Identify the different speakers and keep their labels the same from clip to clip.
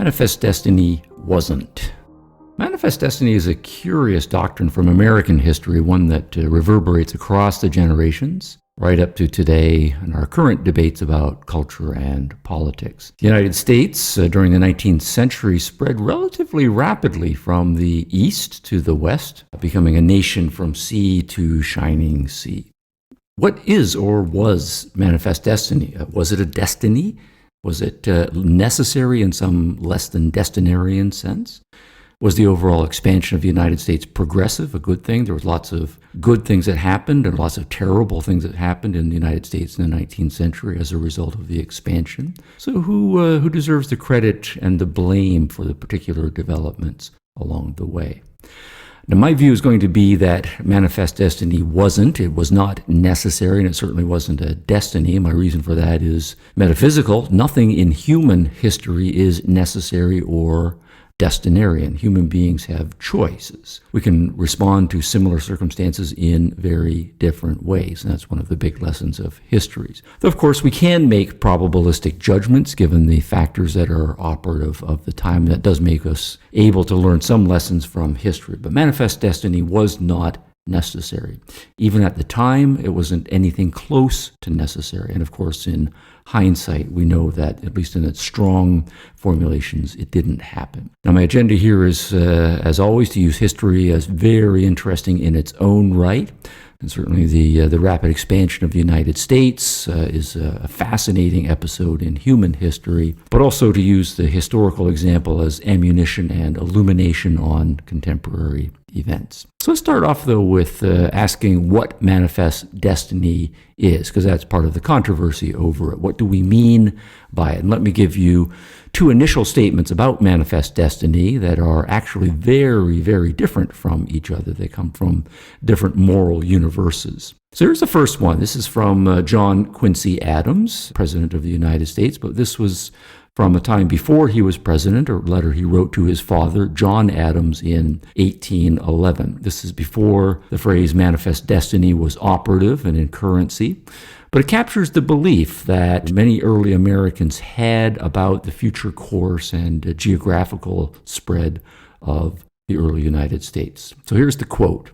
Speaker 1: Manifest destiny wasn't. Manifest destiny is a curious doctrine from American history, one that reverberates across the generations, right up to today and our current debates about culture and politics. The United States, during the 19th century, spread relatively rapidly from the east to the west, becoming a nation from sea to shining sea. What is or was manifest destiny? Was it a destiny? Was it necessary in some less than destinarian sense? Was the overall expansion of the United States progressive, a good thing? There was lots of good things that happened and lots of terrible things that happened in the United States in the 19th century as a result of the expansion. So who deserves the credit and the blame for the particular developments along the way? Now, my view is going to be that manifest destiny wasn't. It was not necessary, and it certainly wasn't a destiny. My reason for that is metaphysical. Nothing in human history is necessary or destinarian. Human beings have choices. We can respond to similar circumstances in very different ways, and that's one of the big lessons of histories. Though, of course, we can make probabilistic judgments given the factors that are operative of the time. That does make us able to learn some lessons from history. But manifest destiny was not necessary. Even at the time, it wasn't anything close to necessary. And of course, in hindsight, we know that, at least in its strong formulations, it didn't happen. Now, my agenda here is, as always, to use history as very interesting in its own right. And certainly the rapid expansion of the United States is a fascinating episode in human history, but also to use the historical example as ammunition and illumination on contemporary events. So let's start off, though, with asking what manifest destiny is, because that's part of the controversy over it. What do we mean by it? And let me give you two initial statements about manifest destiny that are actually very, very different from each other. They come from different moral universes. So here's the first one. This is from John Quincy Adams, President of the United States, but this was from a time before he was president, a letter he wrote to his father, John Adams, in 1811. This is before the phrase manifest destiny was operative and in currency, but it captures the belief that many early Americans had about the future course and geographical spread of the early United States. So here's the quote.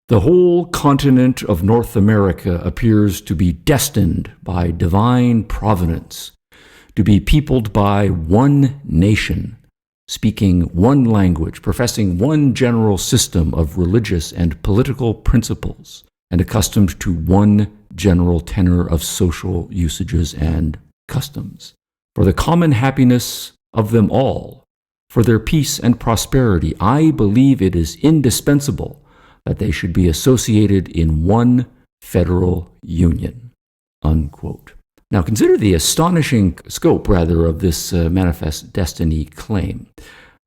Speaker 1: "The whole continent of North America appears to be destined by divine providence to be peopled by one nation, speaking one language, professing one general system of religious and political principles, and accustomed to one general tenor of social usages and customs. For the common happiness of them all, for their peace and prosperity, I believe it is indispensable that they should be associated in one federal union." Unquote. Now consider the astonishing scope, rather, of this manifest destiny claim.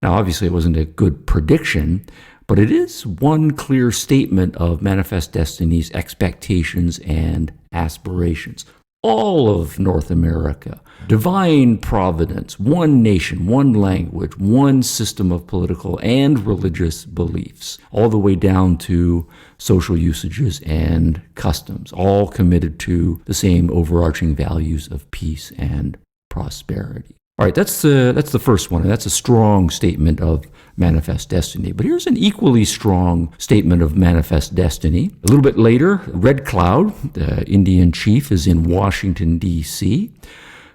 Speaker 1: Now obviously it wasn't a good prediction, but it is one clear statement of manifest destiny's expectations and aspirations. All of North America, divine providence, one nation, one language, one system of political and religious beliefs, all the way down to social usages and customs, all committed to the same overarching values of peace and prosperity. All right, that's the first one, and that's a strong statement of manifest destiny. But here's an equally strong statement of manifest destiny. A little bit later, Red Cloud, the Indian chief, is in Washington, D.C.,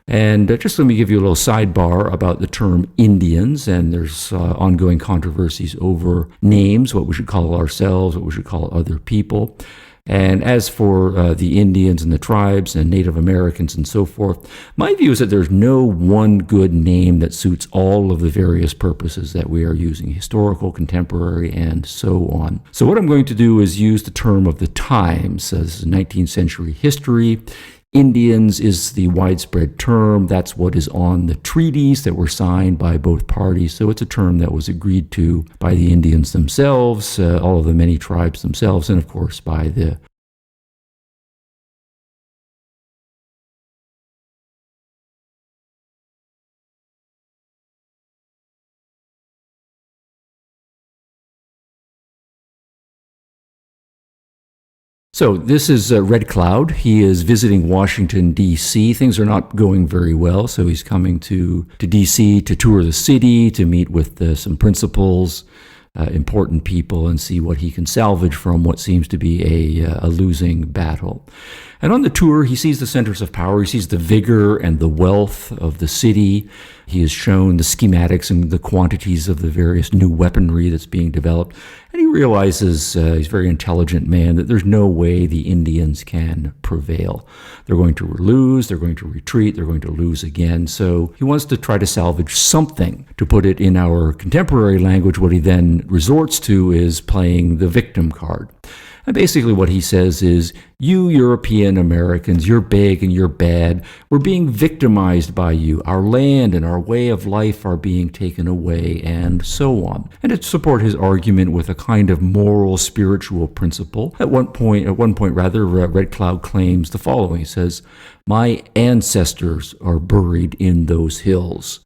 Speaker 1: and just let me give you a little sidebar about the term Indians, and there's ongoing controversies over names, what we should call ourselves, what we should call other people. And as for the Indians and the tribes and Native Americans and so forth, my view is that there's no one good name that suits all of the various purposes that we are using, historical, contemporary, and so on. So what I'm going to do is use the term of the times as 19th century history. Indians is the widespread term. That's what is on the treaties that were signed by both parties. So it's a term that was agreed to by the Indians themselves, all of the many tribes themselves, and of course by the So this is Red Cloud. He is visiting Washington, D.C. Things are not going very well, so he's coming to D.C. to tour the city, to meet with some principals, important people, and see what he can salvage from what seems to be a losing battle. And on the tour, he sees the centers of power. He sees the vigor and the wealth of the city. He is shown the schematics and the quantities of the various new weaponry that's being developed. And he realizes, he's a very intelligent man, that there's no way the Indians can prevail. They're going to lose, they're going to retreat, they're going to lose again. So he wants to try to salvage something. To put it in our contemporary language, what he then resorts to is playing the victim card. And basically what he says is, you European Americans, you're big and you're bad. We're being victimized by you. Our land and our way of life are being taken away, and so on. And to support his argument with a kind of moral, spiritual principle, at one point, Red Cloud claims the following. He says, my ancestors are buried in those hills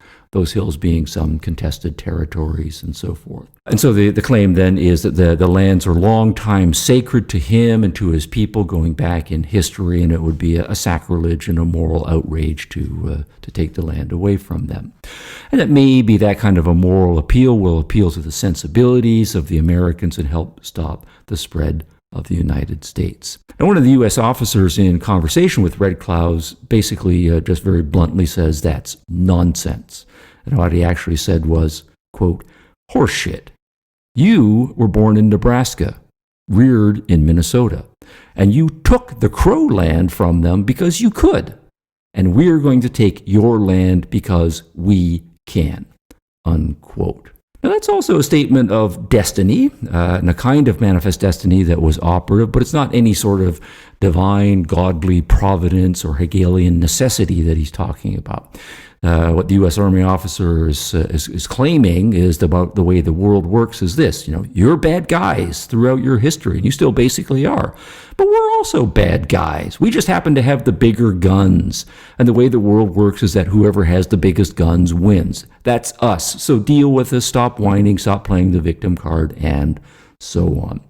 Speaker 1: being some contested territories and so forth. And so the claim then is that the lands are long time sacred to him and to his people going back in history, and it would be a sacrilege and a moral outrage to take the land away from them. And that maybe that kind of a moral appeal will appeal to the sensibilities of the Americans and help stop the spread of the United States. And one of the U.S. officers in conversation with Red Cloud basically just very bluntly says that's nonsense. And what he actually said was, quote, horseshit. You were born in Nebraska, reared in Minnesota, and you took the Crow land from them because you could. And we're going to take your land because we can, unquote. Now, that's also a statement of destiny, and a kind of manifest destiny that was operative, but it's not any sort of divine, godly providence or Hegelian necessity that he's talking about. What the U.S. Army officer is claiming is about the way the world works is this. You're bad guys throughout your history, and you still basically are. But we're also bad guys. We just happen to have the bigger guns. And the way the world works is that whoever has the biggest guns wins. That's us. So deal with us, stop whining, stop playing the victim card, and so on.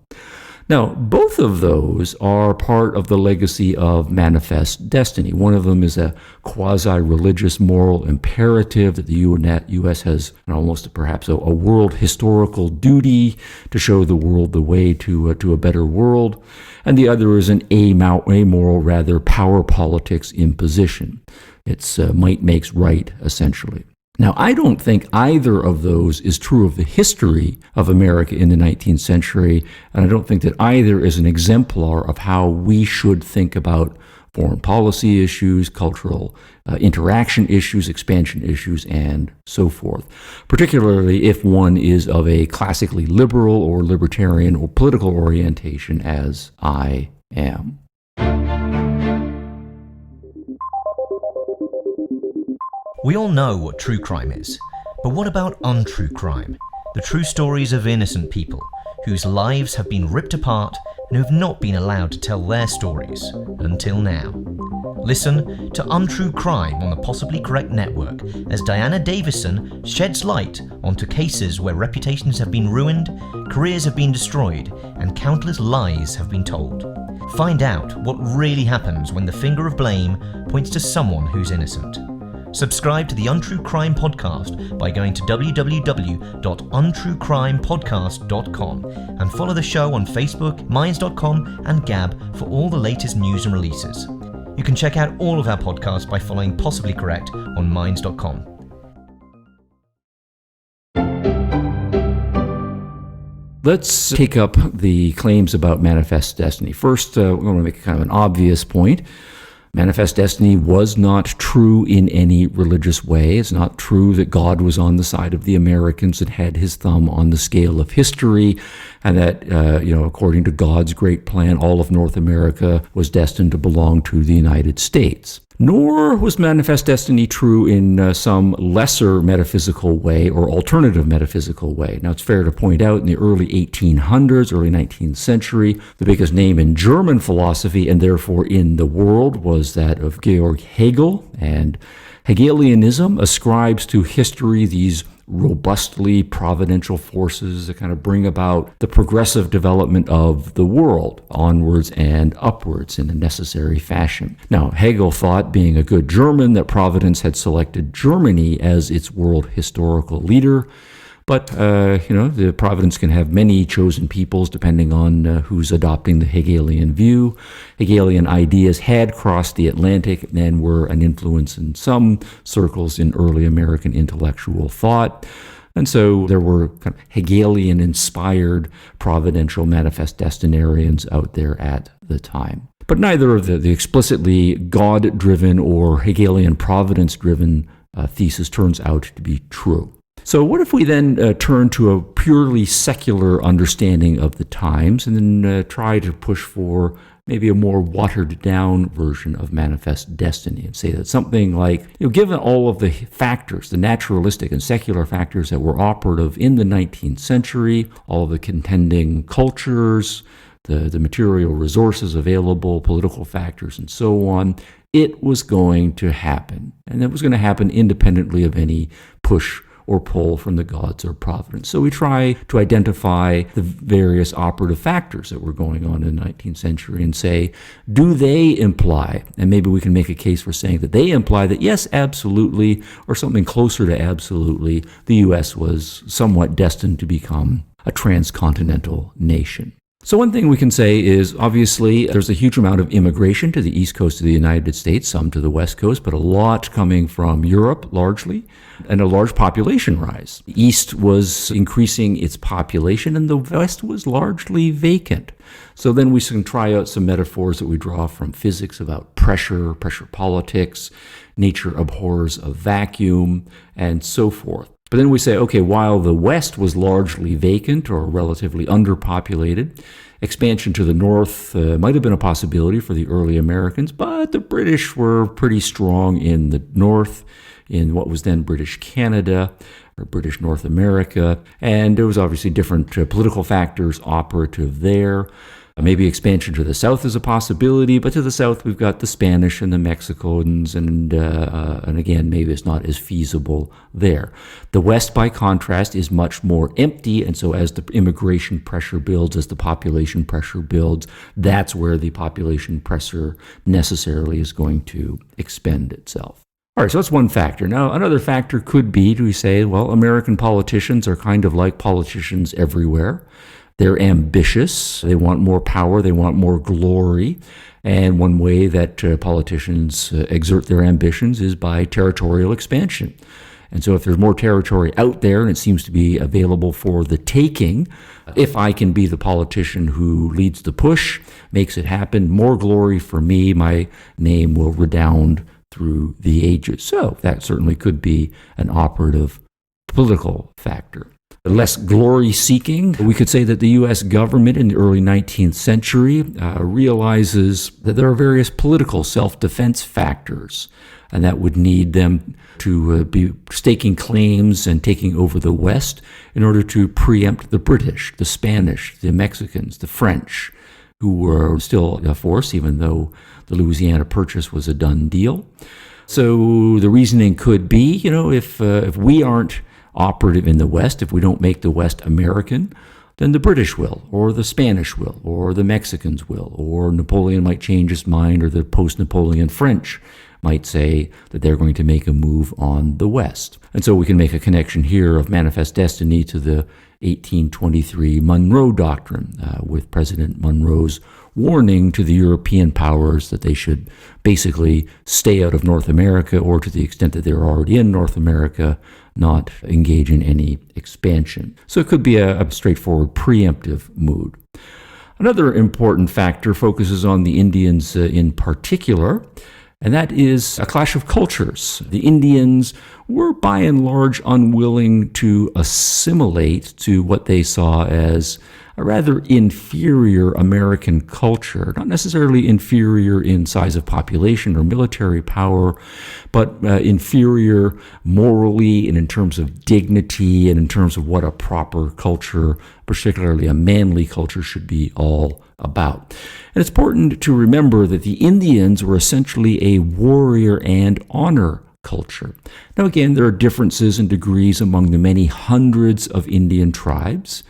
Speaker 1: Now, both of those are part of the legacy of manifest destiny. One of them is a quasi-religious moral imperative that the U.S. has almost perhaps a world historical duty to show the world the way to a better world. And the other is an amoral, rather, power politics imposition. It's might makes right, essentially. Now, I don't think either of those is true of the history of America in the 19th century, and I don't think that either is an exemplar of how we should think about foreign policy issues, cultural interaction issues, expansion issues, and so forth, particularly if one is of a classically liberal or libertarian or political orientation, as I am.
Speaker 2: We all know what true crime is, but what about untrue crime? The true stories of innocent people whose lives have been ripped apart and who have not been allowed to tell their stories until now. Listen to Untrue Crime on the Possibly Correct Network as Diana Davison sheds light onto cases where reputations have been ruined, careers have been destroyed, and countless lies have been told. Find out what really happens when the finger of blame points to someone who's innocent. Subscribe to the Untrue Crime Podcast by going to www.untruecrimepodcast.com and follow the show on Facebook, Minds.com and Gab for all the latest news and releases. You can check out all of our podcasts by following Possibly Correct on Minds.com.
Speaker 1: Let's take up the claims about manifest destiny. First, we want to make kind of an obvious point. Manifest destiny was not true in any religious way. It's not true that God was on the side of the Americans and had his thumb on the scale of history, and that, according to God's great plan, all of North America was destined to belong to the United States. Nor was manifest destiny true in some lesser metaphysical way or alternative metaphysical way. Now, it's fair to point out in the early 1800s, early 19th century, the biggest name in German philosophy and therefore in the world was that of Georg Hegel, and Hegelianism ascribes to history these robustly providential forces that kind of bring about the progressive development of the world onwards and upwards in a necessary fashion. Now, Hegel thought, being a good German, that Providence had selected Germany as its world historical leader. But, the Providence can have many chosen peoples depending on who's adopting the Hegelian view. Hegelian ideas had crossed the Atlantic and were an influence in some circles in early American intellectual thought. And so there were kind of Hegelian-inspired providential manifest destinarians out there at the time. But neither of the explicitly God-driven or Hegelian providence-driven thesis turns out to be true. So what if we then turn to a purely secular understanding of the times and then try to push for maybe a more watered-down version of manifest destiny and say that something like, given all of the factors, the naturalistic and secular factors that were operative in the 19th century, all of the contending cultures, the material resources available, political factors, and so on, it was going to happen. And it was going to happen independently of any push or pull from the gods or providence. So we try to identify the various operative factors that were going on in the 19th century and say, do they imply, and maybe we can make a case for saying that they imply that yes, absolutely, or something closer to absolutely, the U.S. was somewhat destined to become a transcontinental nation. So one thing we can say is, obviously, there's a huge amount of immigration to the east coast of the United States, some to the west coast, but a lot coming from Europe, largely, and a large population rise. The east was increasing its population, and the west was largely vacant. So then we can try out some metaphors that we draw from physics about pressure politics, nature abhors a vacuum, and so forth. But then we say, okay, while the West was largely vacant or relatively underpopulated, expansion to the north might have been a possibility for the early Americans, but the British were pretty strong in the north, in what was then British Canada, or British North America, and there was obviously different political factors operative there. Maybe expansion to the south is a possibility, but to the south we've got the Spanish and the Mexicans, and again, maybe it's not as feasible there. The west, by contrast, is much more empty, and so as the immigration pressure builds, as the population pressure builds, that's where the population pressure necessarily is going to expend itself. All right, so that's one factor. Now, another factor could be, do we say, well, American politicians are kind of like politicians everywhere. They're ambitious, they want more power, they want more glory, and one way that politicians exert their ambitions is by territorial expansion. And so if there's more territory out there and it seems to be available for the taking, if I can be the politician who leads the push, makes it happen, more glory for me, my name will redound through the ages. So that certainly could be an operative political factor. Less glory-seeking, we could say that the U.S. government in the early 19th century realizes that there are various political self-defense factors, and that would need them to be staking claims and taking over the West in order to preempt the British, the Spanish, the Mexicans, the French, who were still a force, even though the Louisiana Purchase was a done deal. So the reasoning could be, if we aren't operative in the West, if we don't make the West American, then the British will, or the Spanish will, or the Mexicans will, or Napoleon might change his mind, or the post-Napoleon French might say that they're going to make a move on the West. And so we can make a connection here of manifest destiny to the 1823 Monroe Doctrine, with President Monroe's warning to the European powers that they should basically stay out of North America, or to the extent that they're already in North America, not engage in any expansion. So it could be a straightforward preemptive mood. Another important factor focuses on the Indians in particular, and that is a clash of cultures. The Indians were by and large unwilling to assimilate to what they saw as a rather inferior American culture, not necessarily inferior in size of population or military power, but inferior morally and in terms of dignity and in terms of what a proper culture, particularly a manly culture, should be all about. And it's important to remember that the Indians were essentially a warrior and honor culture. Now again, there are differences in degrees among the many hundreds of Indian tribes.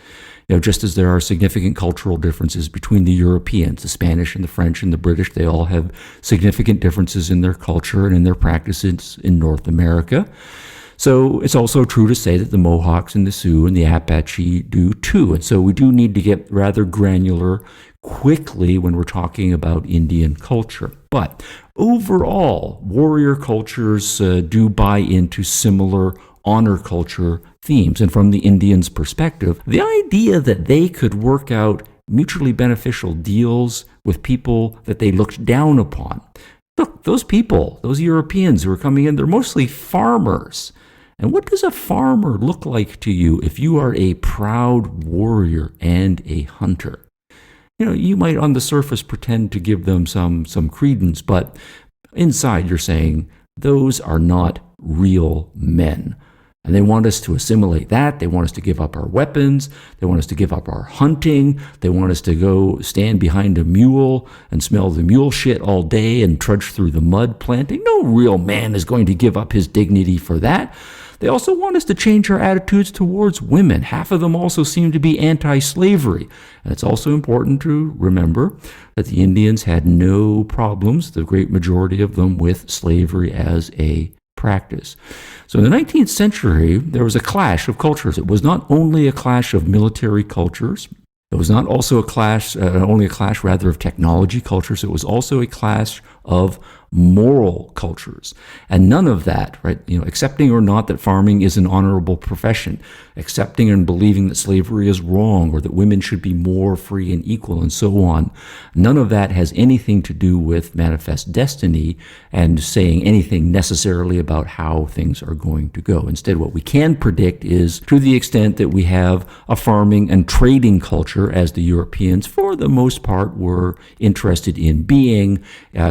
Speaker 1: Just as there are significant cultural differences between the Europeans, the Spanish and the French and the British, they all have significant differences in their culture and in their practices in North America. So it's also true to say that the Mohawks and the Sioux and the Apache do too. And so we do need to get rather granular quickly when we're talking about Indian culture. But overall, warrior cultures do buy into similar honor culture themes. And from the Indians' perspective, the idea that they could work out mutually beneficial deals with people that they looked down upon. Look, those people, those Europeans who are coming in, they're mostly farmers. And what does a farmer look like to you if you are a proud warrior and a hunter? You might on the surface pretend to give them some credence, but inside you're saying, those are not real men. And they want us to assimilate that. They want us to give up our weapons. They want us to give up our hunting. They want us to go stand behind a mule and smell the mule shit all day and trudge through the mud planting. No real man is going to give up his dignity for that. They also want us to change our attitudes towards women. Half of them also seem to be anti-slavery. And it's also important to remember that the Indians had no problems, the great majority of them, with slavery as a practice. So in the 19th century, there was a clash of cultures. It was not only a clash of military cultures. It was not also only a clash of technology cultures. It was also a clash of moral cultures. And none of that, right, accepting or not that farming is an honorable profession, accepting and believing that slavery is wrong or that women should be more free and equal and so on, none of that has anything to do with manifest destiny and saying anything necessarily about how things are going to go. Instead, what we can predict is, to the extent that we have a farming and trading culture, as the Europeans, for the most part, were interested in being,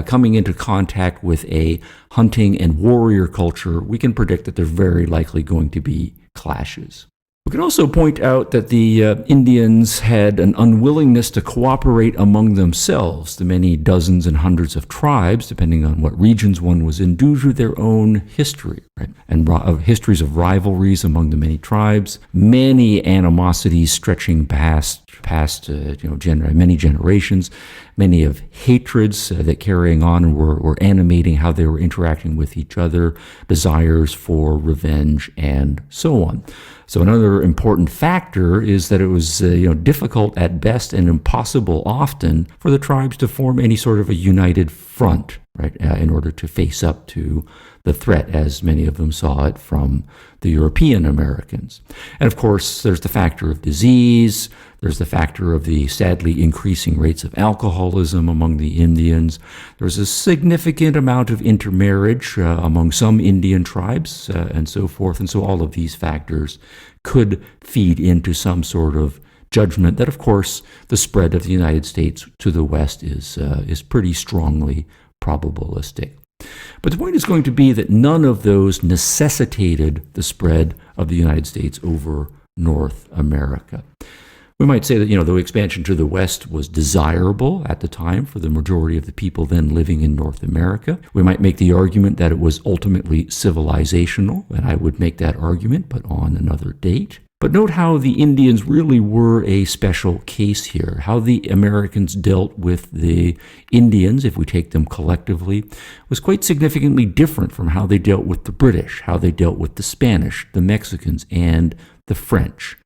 Speaker 1: coming into contact with a hunting and warrior culture, we can predict that there's very likely going to be clashes. We can also point out that the Indians had an unwillingness to cooperate among themselves, the many dozens and hundreds of tribes, depending on what regions one was in, due to their own history, right? And histories of rivalries among the many tribes, many animosities stretching past many generations, many of hatreds that carrying on and were animating how they were interacting with each other, desires for revenge, and so on. So another important factor is that it was difficult at best and impossible often for the tribes to form any sort of a united front, right, in order to face up to the threat, as many of them saw it from the European Americans. And of course, there's the factor of disease. There's the factor of the sadly increasing rates of alcoholism among the Indians. There's a significant amount of intermarriage among some Indian tribes and so forth. And so all of these factors could feed into some sort of judgment that, of course, the spread of the United States to the west is pretty strongly probabilistic. But the point is going to be that none of those necessitated the spread of the United States over North America. We might say that, the expansion to the west was desirable at the time for the majority of the people then living in North America. We might make the argument that it was ultimately civilizational, and I would make that argument, but on another date. But note how the Indians really were a special case here, how the Americans dealt with the Indians, if we take them collectively, was quite significantly different from how they dealt with the British, how they dealt with the Spanish, the Mexicans, and the French.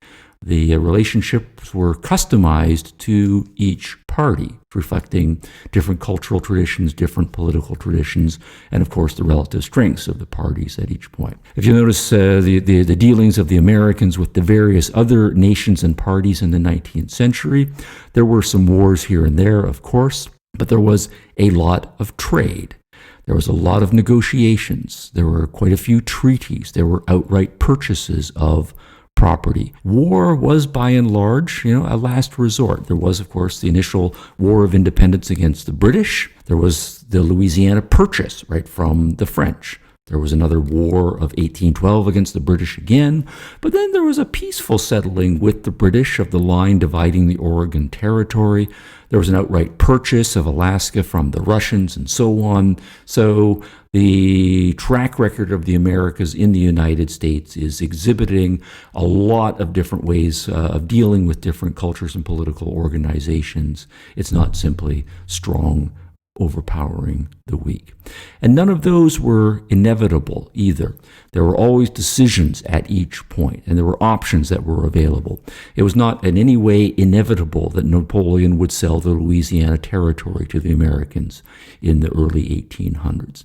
Speaker 1: The relationships were customized to each party, reflecting different cultural traditions, different political traditions, and of course the relative strengths of the parties at each point. If you notice the dealings of the Americans with the various other nations and parties in the 19th century, there were some wars here and there, of course, but there was a lot of trade. There was a lot of negotiations. There were quite a few treaties. There were outright purchases of property. War was by and large, a last resort. There was, of course, the initial War of Independence against the British. There was the Louisiana Purchase, right, from the French. There was another war of 1812 against the British again, but then there was a peaceful settling with the British of the line dividing the Oregon Territory. There was an outright purchase of Alaska from the Russians and so on. So the track record of the Americas in the United States is exhibiting a lot of different ways of dealing with different cultures and political organizations. It's not simply strong overpowering the weak. And none of those were inevitable either. There were always decisions at each point, and there were options that were available. It was not in any way inevitable that Napoleon would sell the Louisiana Territory to the Americans in the early 1800s.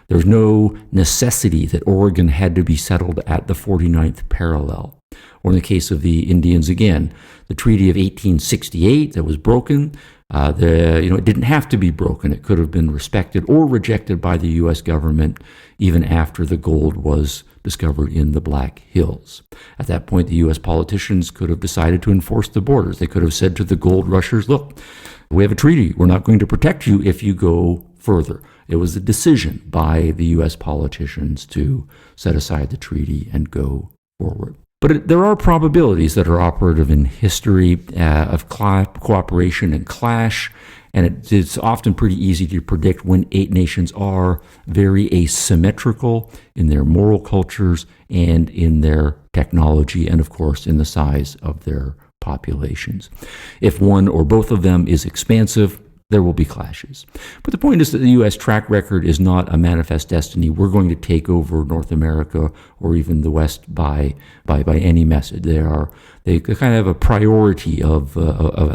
Speaker 1: There was no necessity that Oregon had to be settled at the 49th parallel. Or in the case of the Indians again, the Treaty of 1868 that was broken, it didn't have to be broken. It could have been respected or rejected by the U.S. government even after the gold was discovered in the Black Hills. At that point, the U.S. politicians could have decided to enforce the borders. They could have said to the gold rushers, look, we have a treaty. We're not going to protect you if you go further. It was a decision by the U.S. politicians to set aside the treaty and go forward. But there are probabilities that are operative in history of cooperation and clash, and it's often pretty easy to predict when eight nations are very asymmetrical in their moral cultures and in their technology, and of course in the size of their populations. If one or both of them is expansive, there will be clashes. But the point is that the U.S. track record is not a manifest destiny. We're going to take over North America or even the West by any method. They kind of have a priority of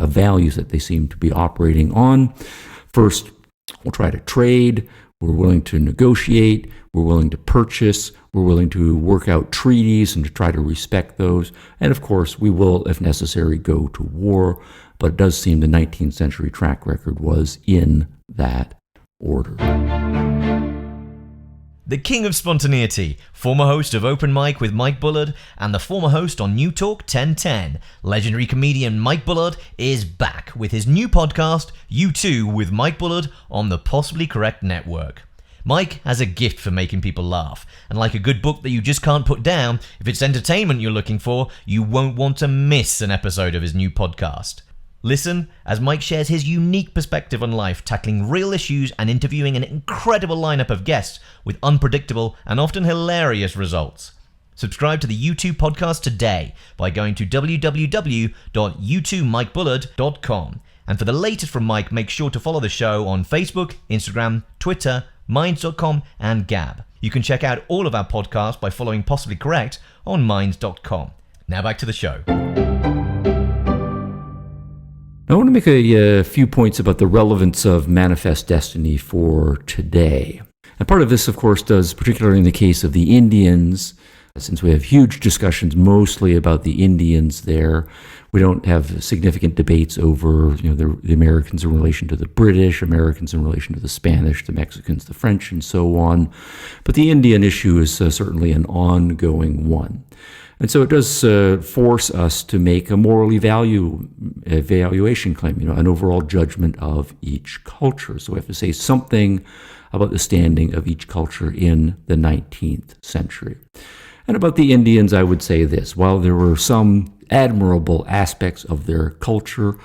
Speaker 1: values that they seem to be operating on. First, we'll try to trade. We're willing to negotiate. We're willing to purchase. We're willing to work out treaties and to try to respect those. And of course, we will, if necessary, go to war. But it does seem the 19th century track record was in that order.
Speaker 2: The king of spontaneity, former host of Open Mic with Mike Bullard, and the former host on New Talk 1010, legendary comedian Mike Bullard is back with his new podcast, You Too, with Mike Bullard on the Possibly Correct Network. Mike has a gift for making people laugh, and like a good book that you just can't put down, if it's entertainment you're looking for, you won't want to miss an episode of his new podcast. Listen as Mike shares his unique perspective on life, tackling real issues and interviewing an incredible lineup of guests with unpredictable and often hilarious results. Subscribe to the U2 podcast today by going to www.u2mikebullard.com. And for the latest from Mike, make sure to follow the show on Facebook, Instagram, Twitter, Minds.com, and Gab. You can check out all of our podcasts by following Possibly Correct on Minds.com. Now back to the show.
Speaker 1: I want to make a few points about the relevance of manifest destiny for today. And part of this, of course, does, particularly in the case of the Indians, since we have huge discussions mostly about the Indians there, we don't have significant debates over the Americans in relation to the British, Americans in relation to the Spanish, the Mexicans, the French, and so on. But the Indian issue is certainly an ongoing one. And so it does force us to make a moral evaluation claim, an overall judgment of each culture. So we have to say something about the standing of each culture in the 19th century. And about the Indians, I would say this. While there were some admirable aspects of their culture,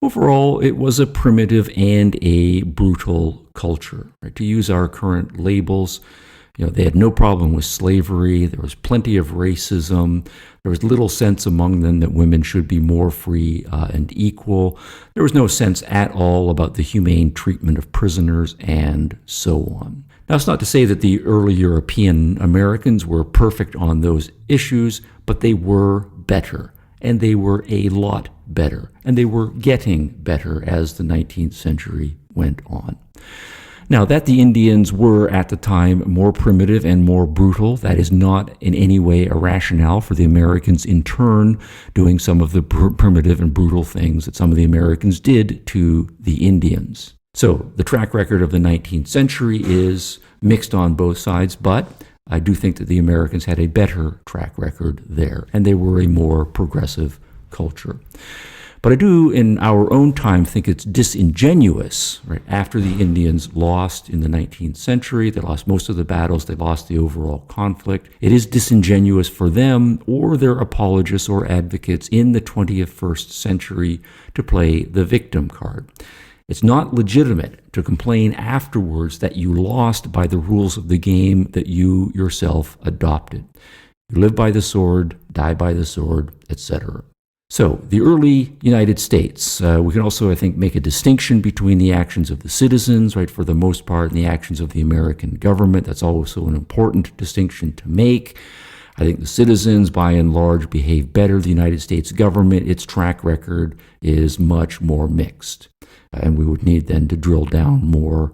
Speaker 1: overall it was a primitive and a brutal culture. Right? To use our current labels, they had no problem with slavery. There was plenty of racism. There was little sense among them that women should be more free and equal. There was no sense at all about the humane treatment of prisoners and so on. Now, it's not to say that the early European Americans were perfect on those issues, but they were better, and they were a lot better, and they were getting better as the 19th century went on. Now, that the Indians were at the time more primitive and more brutal, that is not in any way a rationale for the Americans in turn doing some of the primitive and brutal things that some of the Americans did to the Indians. So the track record of the 19th century is mixed on both sides, but I do think that the Americans had a better track record there, and they were a more progressive culture. But I do, in our own time, think it's disingenuous, right? After the Indians lost in the 19th century, they lost most of the battles, they lost the overall conflict. It is disingenuous for them or their apologists or advocates in the 21st century to play the victim card. It's not legitimate to complain afterwards that you lost by the rules of the game that you yourself adopted. You live by the sword, die by the sword, etc. So, the early United States, we can also, I think, make a distinction between the actions of the citizens, right, for the most part, and the actions of the American government. That's also an important distinction to make. I think the citizens, by and large, behave better. The United States government, its track record is much more mixed. And we would need then to drill down more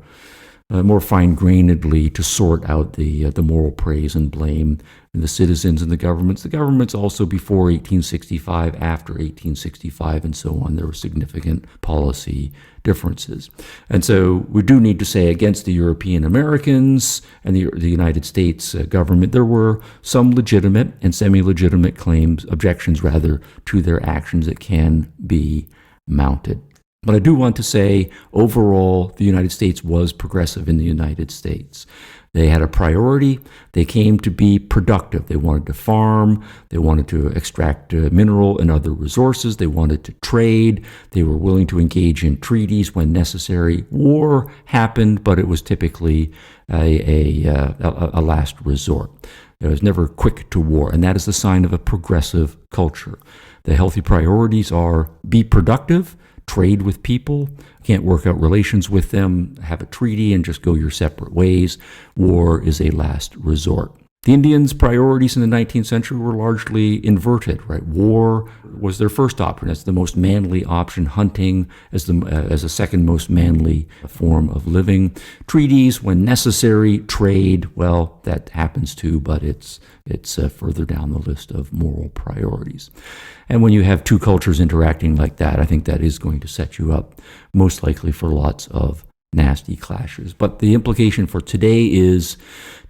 Speaker 1: fine-grainedly to sort out the moral praise and blame in the citizens and the governments. The governments also before 1865, after 1865, and so on, there were significant policy differences. And so we do need to say against the European Americans and the United States government, there were some legitimate and semi-legitimate claims, objections rather, to their actions that can be mounted. But I do want to say, overall, the United States was progressive in the United States. They had a priority. They came to be productive. They wanted to farm. They wanted to extract mineral and other resources. They wanted to trade. They were willing to engage in treaties when necessary. War happened, but it was typically a last resort. It was never quick to war, and that is the sign of a progressive culture. The healthy priorities are be productive, trade with people, can't work out relations with them, have a treaty, and just go your separate ways. War is a last resort. The Indians' priorities in the 19th century were largely inverted, right? War was their first option. That's the most manly option. Hunting as a second most manly form of living. Treaties, when necessary. Trade, well, that happens too, but it's further down the list of moral priorities. And when you have two cultures interacting like that, I think that is going to set you up most likely for lots of nasty clashes. But the implication for today is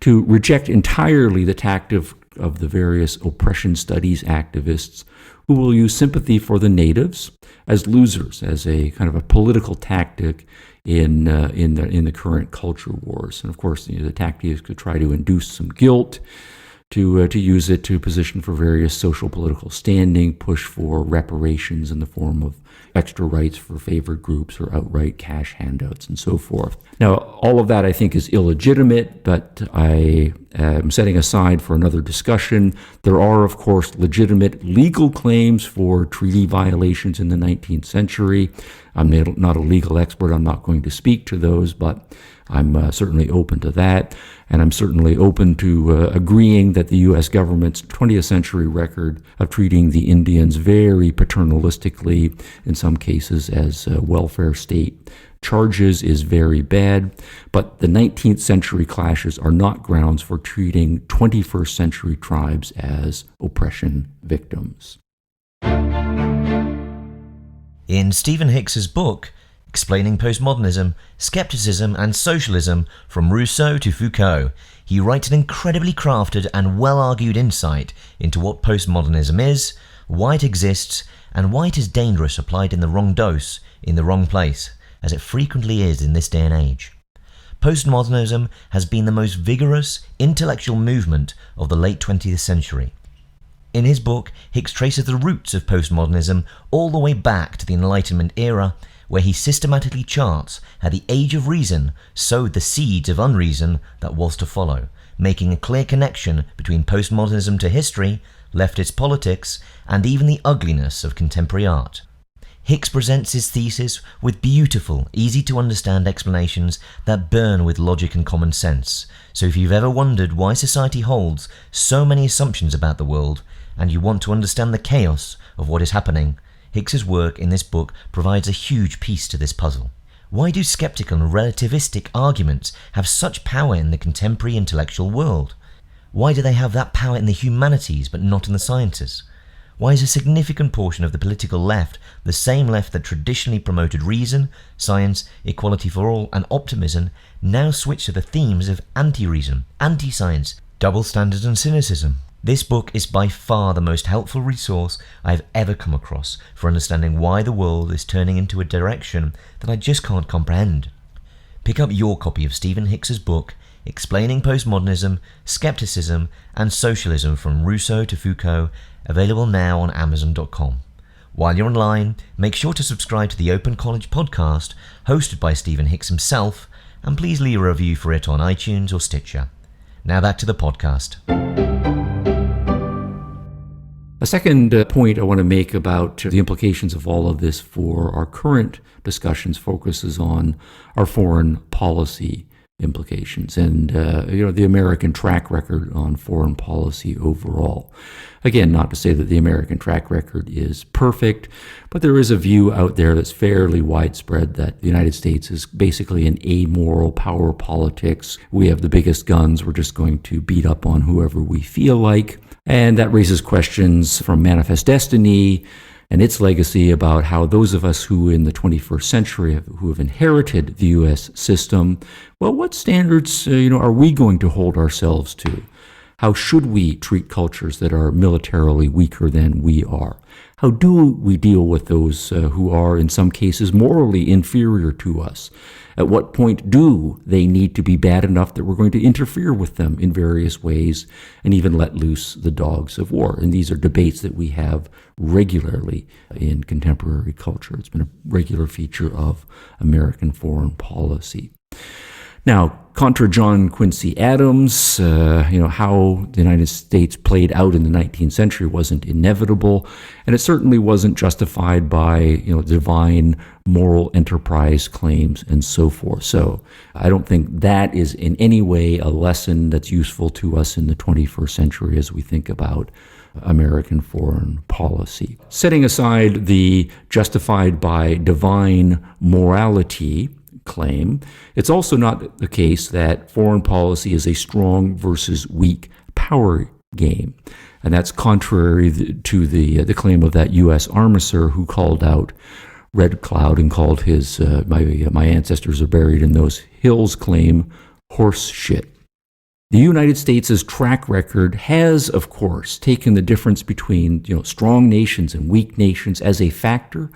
Speaker 1: to reject entirely the tactic of the various oppression studies activists who will use sympathy for the natives as losers, as a kind of a political tactic in the current culture wars. And of course, the tactics could try to induce some guilt, to use it to position for various social political standing, push for reparations in the form of extra rights for favored groups or outright cash handouts and so forth. Now, all of that I think is illegitimate, but I am setting aside for another discussion. There are, of course, legitimate legal claims for treaty violations in the 19th century. I'm not a legal expert. I'm not going to speak to those, but I'm certainly open to that, and I'm certainly open to agreeing that the U.S. government's 20th century record of treating the Indians very paternalistically, in some cases as welfare state charges, is very bad, but the 19th century clashes are not grounds for treating 21st century tribes as oppression victims.
Speaker 2: In Stephen Hicks's book, Explaining Postmodernism, Skepticism and Socialism from Rousseau to Foucault, he writes an incredibly crafted and well-argued insight into what postmodernism is, why it exists, and why it is dangerous applied in the wrong dose, in the wrong place, as it frequently is in this day and age. Postmodernism has been the most vigorous intellectual movement of the late 20th century. In his book, Hicks traces the roots of postmodernism all the way back to the Enlightenment era, where he systematically charts how the Age of Reason sowed the seeds of unreason that was to follow, making a clear connection between postmodernism to history, leftist politics, and even the ugliness of contemporary art. Hicks presents his thesis with beautiful, easy-to-understand explanations that burn with logic and common sense. So if you've ever wondered why society holds so many assumptions about the world, and you want to understand the chaos of what is happening, Hicks's work in this book provides a huge piece to this puzzle. Why do skeptical and relativistic arguments have such power in the contemporary intellectual world? Why do they have that power in the humanities but not in the sciences? Why is a significant portion of the political left the same left that traditionally promoted reason, science, equality for all, and optimism now switch to the themes of anti-reason, anti-science, double standards and cynicism? This book is by far the most helpful resource I've ever come across for understanding why the world is turning into a direction that I just can't comprehend. Pick up your copy of Stephen Hicks's book, Explaining Postmodernism, Skepticism and Socialism from Rousseau to Foucault, available now on Amazon.com. While you're online, make sure to subscribe to the Open College podcast, hosted by Stephen Hicks himself, and please leave a review for it on iTunes or Stitcher. Now back to the podcast.
Speaker 1: A second point I want to make about the implications of all of this for our current discussions focuses on our foreign policy implications and the American track record on foreign policy overall. Again, not to say that the American track record is perfect, but there is a view out there that's fairly widespread that the United States is basically an amoral power politics. We have the biggest guns. We're just going to beat up on whoever we feel like. And that raises questions from Manifest Destiny and its legacy about how those of us who in the 21st century who have inherited the U.S. system, well, what standards are we going to hold ourselves to? How should we treat cultures that are militarily weaker than we are? How do we deal with those who are in some cases morally inferior to us? At what point do they need to be bad enough that we're going to interfere with them in various ways and even let loose the dogs of war? And these are debates that we have regularly in contemporary culture. It's been a regular feature of American foreign policy. Now, contra John Quincy Adams, how the United States played out in the 19th century wasn't inevitable, and it certainly wasn't justified by, divine moral enterprise claims and so forth. So I don't think that is in any way a lesson that's useful to us in the 21st century as we think about American foreign policy. Setting aside the justified by divine morality claim, it's also not the case that foreign policy is a strong versus weak power game. And that's contrary to the claim of that U.S. armisticer who called out Red Cloud and called his my ancestors are buried in those hills claim horse shit. The United States' track record has, of course, taken the difference between strong nations and weak nations as a factor.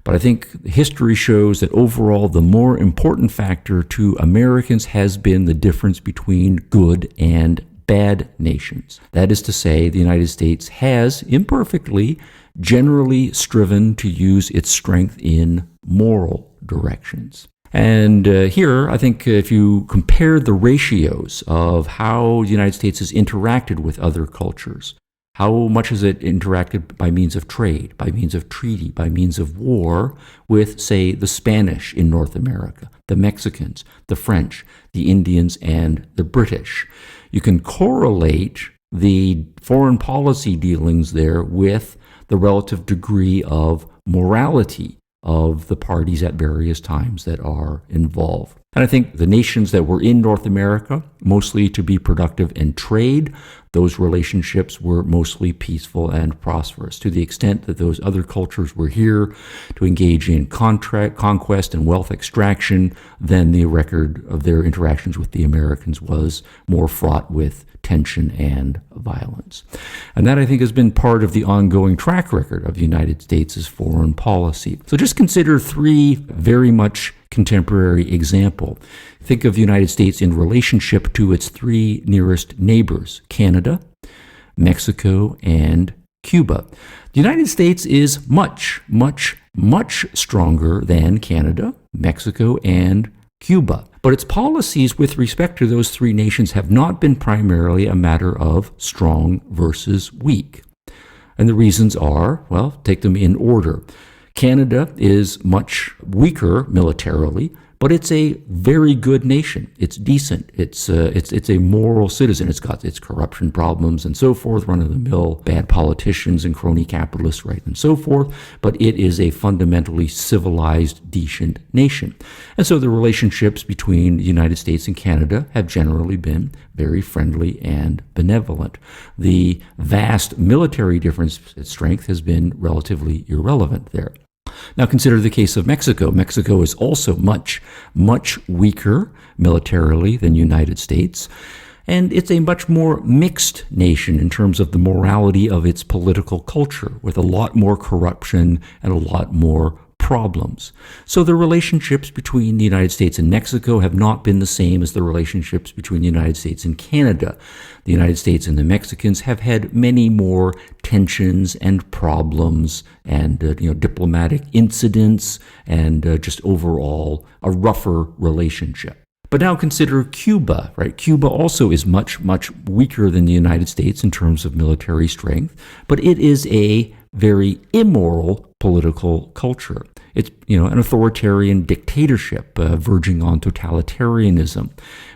Speaker 1: But I think history shows that overall the more important factor to Americans has been the difference between good and bad nations. That is to say, the United States has, imperfectly, generally striven to use its strength in moral directions. And here, I think if you compare the ratios of how the United States has interacted with other cultures, how much has it interacted by means of trade, by means of treaty, by means of war with, say, the Spanish in North America, the Mexicans, the French, the Indians, and the British? You can correlate the foreign policy dealings there with the relative degree of morality of the parties at various times that are involved. And I think the nations that were in North America, mostly to be productive and trade, those relationships were mostly peaceful and prosperous. To the extent that those other cultures were here to engage in conquest and wealth extraction, then the record of their interactions with the Americans was more fraught with tension and violence. And that, I think, has been part of the ongoing track record of the United States' foreign policy. So just consider three very much contemporary examples. Think of the United States in relationship to its three nearest neighbors, Canada, Mexico, and Cuba. The United States is much, much, much stronger than Canada, Mexico, and Cuba. But its policies with respect to those three nations have not been primarily a matter of strong versus weak. And the reasons are, well, take them in order. Canada is much weaker militarily, but it's a very good nation. It's decent. It's a moral citizen. It's got its corruption problems and so forth, run-of-the-mill bad politicians and crony capitalists, right, and so forth. But it is a fundamentally civilized, decent nation. And so the relationships between the United States and Canada have generally been very friendly and benevolent. The vast military difference in strength has been relatively irrelevant there. Now consider the case of Mexico. Mexico is also much, much weaker militarily than the United States. And it's a much more mixed nation in terms of the morality of its political culture, with a lot more corruption and a lot more problems. So the relationships between the United States and Mexico have not been the same as the relationships between the United States and Canada. The United States and the Mexicans have had many more tensions and problems and diplomatic incidents and just overall a rougher relationship. But now consider Cuba, right? Cuba also is much, much weaker than the United States in terms of military strength, but it is a very immoral political culture. It's, an authoritarian dictatorship verging on totalitarianism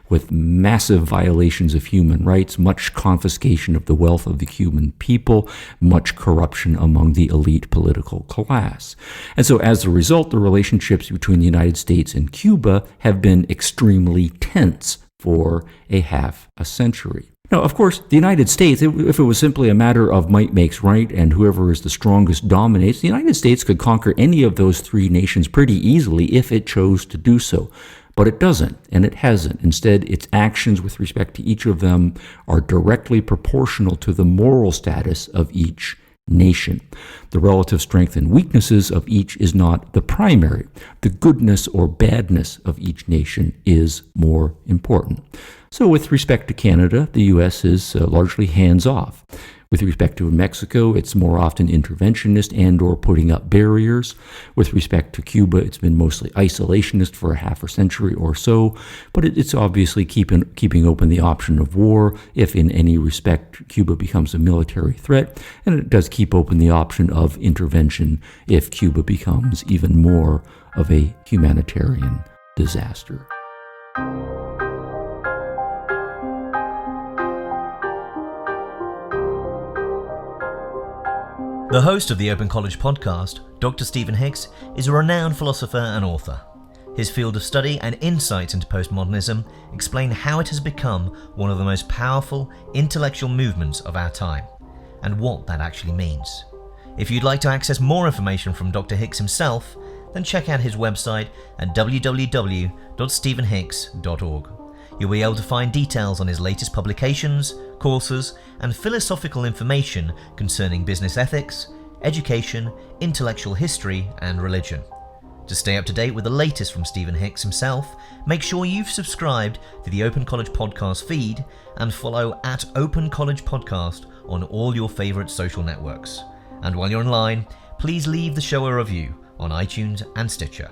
Speaker 1: with massive violations of human rights, much confiscation of the wealth of the Cuban people, much corruption among the elite political class. And so as a result, the relationships between the United States and Cuba have been extremely tense for a half a century. Now, of course, the United States, if it was simply a matter of might makes right and whoever is the strongest dominates, the United States could conquer any of those three nations pretty easily if it chose to do so. But it doesn't, and it hasn't. Instead, its actions with respect to each of them are directly proportional to the moral status of each nation. The relative strength and weaknesses of each is not the primary. The goodness or badness of each nation is more important. So with respect to Canada, the U.S. is largely hands-off. With respect to Mexico, it's more often interventionist and or putting up barriers. With respect to Cuba, it's been mostly isolationist for a half a century or so, but it's obviously keeping open the option of war if in any respect Cuba becomes a military threat, and it does keep open the option of intervention if Cuba becomes even more of a humanitarian disaster.
Speaker 2: The host of the Open College podcast, Dr. Stephen Hicks, is a renowned philosopher and author. His field of study and insights into postmodernism explain how it has become one of the most powerful intellectual movements of our time, and what that actually means. If you'd like to access more information from Dr. Hicks himself, then check out his website at www.stephenhicks.org. You'll be able to find details on his latest publications, courses, and philosophical information concerning business ethics, education, intellectual history, and religion. To stay up to date with the latest from Stephen Hicks himself, make sure you've subscribed to the Open College Podcast feed and follow at Open College Podcast on all your favourite social networks. And while you're online, please leave the show a review on iTunes and Stitcher.